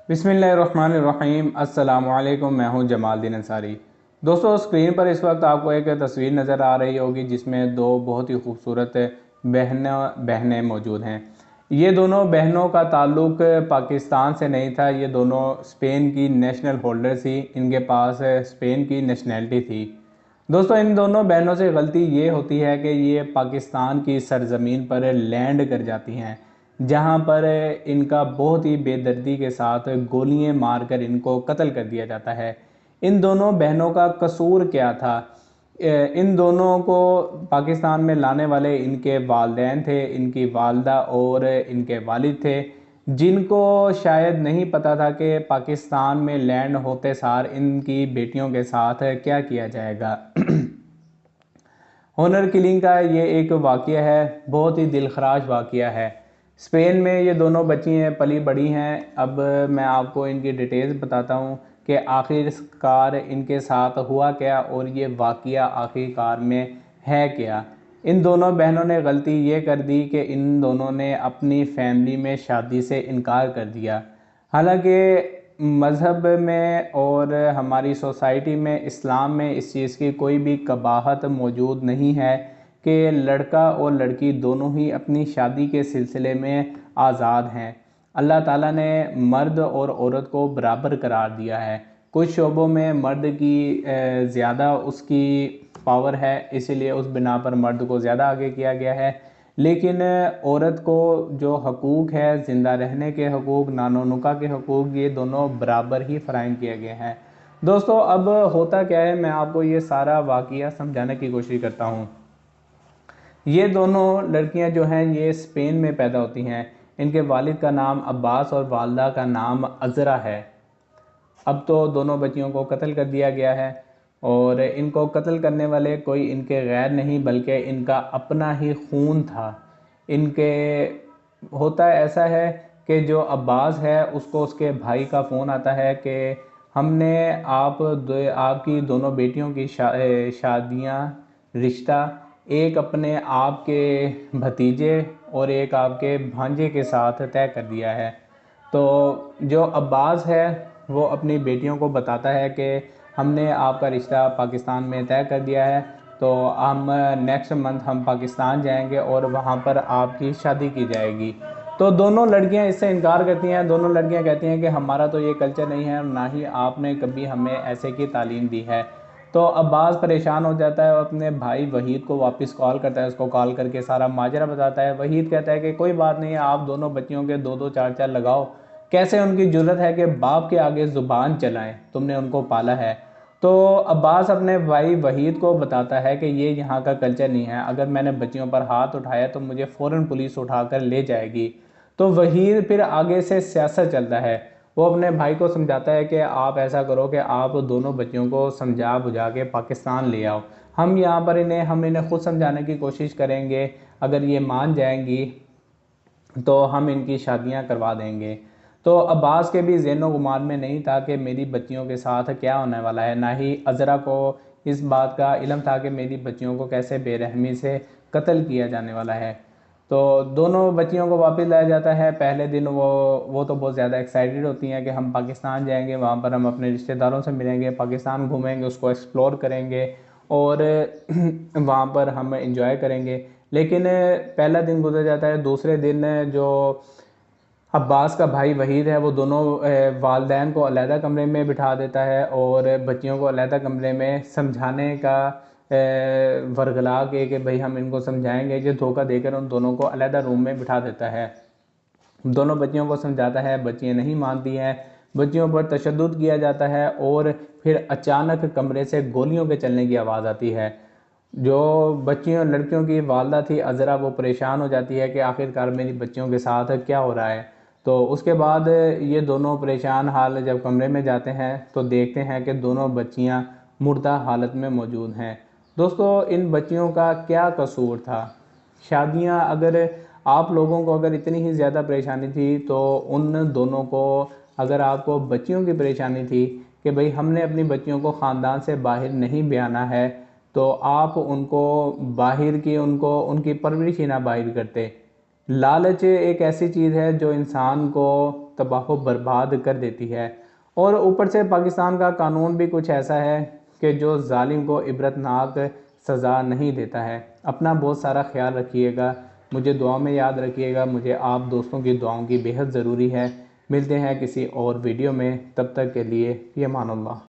बिस्मिल्लाहिर्रहमानिर्रहीम। अस्सलामु अलैकुम। मैं हूं जमाल दीन अंसारी। दोस्तों, स्क्रीन पर इस वक्त आपको एक तस्वीर नज़र आ रही होगी जिसमें दो बहुत ही खूबसूरत बहनें मौजूद हैं। ये दोनों बहनों का ताल्लुक़ पाकिस्तान से नहीं था, ये दोनों स्पेन की नेशनल होल्डर थी, इनके पास स्पेन की नेशनैलिटी थी। दोस्तों, इन दोनों बहनों से गलती ये होती है कि ये पाकिस्तान की सरज़मीन पर लैंड कर जाती हैं, जहां पर इनका बहुत ही बेदर्दी के साथ गोलियां मारकर इनको कत्ल कर दिया जाता है। इन दोनों बहनों का कसूर क्या था? इन दोनों को पाकिस्तान में लाने वाले इनके वालिदैन थे, इनकी वालदा और इनके वालिद थे, जिनको शायद नहीं पता था कि पाकिस्तान में लैंड होते सार इनकी बेटियों के साथ क्या किया जाएगा। ऑनर किलिंग का ये एक वाक़या है, बहुत ही दिलखराश वाक़या है। स्पेन में ये दोनों बच्ची हैं, पली बड़ी हैं। अब मैं आपको इनकी डिटेल्स बताता हूँ कि आखिरकार इनके साथ हुआ क्या और ये वाक़या आखिरकार में है क्या। इन दोनों बहनों ने गलती ये कर दी कि इन दोनों ने अपनी फैमिली में शादी से इनकार कर दिया। हालांकि मज़हब में और हमारी सोसाइटी में, इस्लाम में इस चीज़ की कोई भी कबाहत मौजूद नहीं है कि लड़का और लड़की दोनों ही अपनी शादी के सिलसिले में आज़ाद हैं। अल्लाह ताला ने मर्द और औरत को बराबर करार दिया है। कुछ शोबों में मर्द की ज़्यादा उसकी पावर है, इसीलिए उस बिना पर मर्द को ज़्यादा आगे किया गया है। लेकिन औरत को जो हकूक़ है, ज़िंदा रहने के हकूक़, नानो नुका के हकूक़, ये दोनों बराबर ही फ़राहम किए गए हैं। दोस्तों, अब होता क्या है, मैं आपको ये सारा वाक़या समझाने की कोशिश करता हूँ। ये दोनों लड़कियां जो हैं ये स्पेन में पैदा होती हैं। इनके वालिद का नाम अब्बास और वालदा का नाम अज़रा है। अब तो दोनों बच्चियों को कत्ल कर दिया गया है और इनको कत्ल करने वाले कोई इनके गैर नहीं बल्कि इनका अपना ही खून था। इनके होता ऐसा है कि जो अब्बास है उसको उसके भाई का फ़ोन आता है कि हमने आपकी दोनों बेटियों की शादियां रिश्ता एक अपने आप के भतीजे और एक आपके भांजे के साथ तय कर दिया है। तो जो अब्बास है वो अपनी बेटियों को बताता है कि हमने आपका रिश्ता पाकिस्तान में तय कर दिया है, तो हम नेक्स्ट मंथ हम पाकिस्तान जाएंगे और वहाँ पर आपकी शादी की जाएगी। तो दोनों लड़कियां इससे इनकार करती हैं। दोनों लड़कियां कहती हैं कि हमारा तो ये कल्चर नहीं है, ना ही आपने कभी हमें ऐसे की तालीम दी है। तो अब्बास परेशान हो जाता है और अपने भाई वहीद को वापस कॉल करता है, उसको कॉल करके सारा माजरा बताता है। वहीद कहता है कि कोई बात नहीं है, आप दोनों बच्चियों के दो दो चार चार लगाओ। कैसे उनकी जुर्रत है कि बाप के आगे ज़ुबान चलाएं, तुमने उनको पाला है। तो अब्बास अपने भाई वहीद को बताता है कि ये यहाँ का कल्चर नहीं है, अगर मैंने बच्चियों पर हाथ उठाया तो मुझे फ़ौरन पुलिस उठाकर ले जाएगी। तो वहीद फिर आगे से सियासत चलता है। वो अपने भाई को समझाता है कि आप ऐसा करो कि आप दोनों बच्चियों को समझा बुझा के पाकिस्तान ले आओ, हम इन्हें खुद समझाने की कोशिश करेंगे, अगर ये मान जाएंगी तो हम इनकी शादियां करवा देंगे। तो अब्बास के भी ज़हन गुमान में नहीं था कि मेरी बच्चियों के साथ क्या होने वाला है, ना ही अज़रा को इस बात का इल्म था कि मेरी बच्चियों को कैसे बेरहमी से कत्ल किया जाने वाला है। तो दोनों बच्चियों को वापस लाया जाता है। पहले दिन वो तो बहुत ज़्यादा एक्साइटेड होती हैं कि हम पाकिस्तान जाएंगे, वहाँ पर हम अपने रिश्तेदारों से मिलेंगे, पाकिस्तान घूमेंगे, उसको एक्सप्लोर करेंगे और वहाँ पर हम इंजॉय करेंगे। लेकिन पहला दिन गुजर जाता है। दूसरे दिन जो अब्बास का भाई वहीद है वो दोनों वालदैन को अलहदा कमरे में बिठा देता है और बच्चियों को अलहदा कमरे में समझाने का वर्गला के भाई हम इनको समझाएंगे, जो धोखा देकर उन दोनों को अलहदा रूम में बिठा देता है। दोनों बच्चियों को समझाता है, बच्चियाँ नहीं मानती हैं, बच्चियों पर तशद्दुद किया जाता है और फिर अचानक कमरे से गोलियों के चलने की आवाज़ आती है। जो बच्चियों लड़कियों की वालदा थी अज़रा, वो परेशान हो जाती है कि आखिरकार मेरी बच्चियों के साथ क्या हो रहा है। तो उसके बाद ये दोनों परेशान हाल जब कमरे में जाते हैं तो देखते हैं कि दोनों बच्चियां मुर्दा हालत में मौजूद हैं। दोस्तों, इन बच्चियों का क्या कसूर था? शादियां अगर आप लोगों को अगर इतनी ही ज़्यादा परेशानी थी तो उन दोनों को, अगर आपको बच्चियों की परेशानी थी कि भाई हमने अपनी बच्चियों को ख़ानदान से बाहर नहीं ब्याना है, तो आप उनको बाहर की उनको उनकी परवरिश ही ना बाहर करते। लालच एक ऐसी चीज़ है जो इंसान को تباہ و برباد کر دیتی ہے۔ اور اوپر سے پاکستان کا قانون بھی کچھ ایسا ہے کہ جو ظالم کو عبرتناک سزا نہیں دیتا ہے۔ اپنا بہت سارا خیال رکھیے گا، مجھے دعاؤں میں یاد رکھیے گا، مجھے آپ دوستوں کی دعاؤں کی بے حد ضروری ہے۔ ملتے ہیں کسی اور ویڈیو میں، تب تک کے لیے فی امان اللہ۔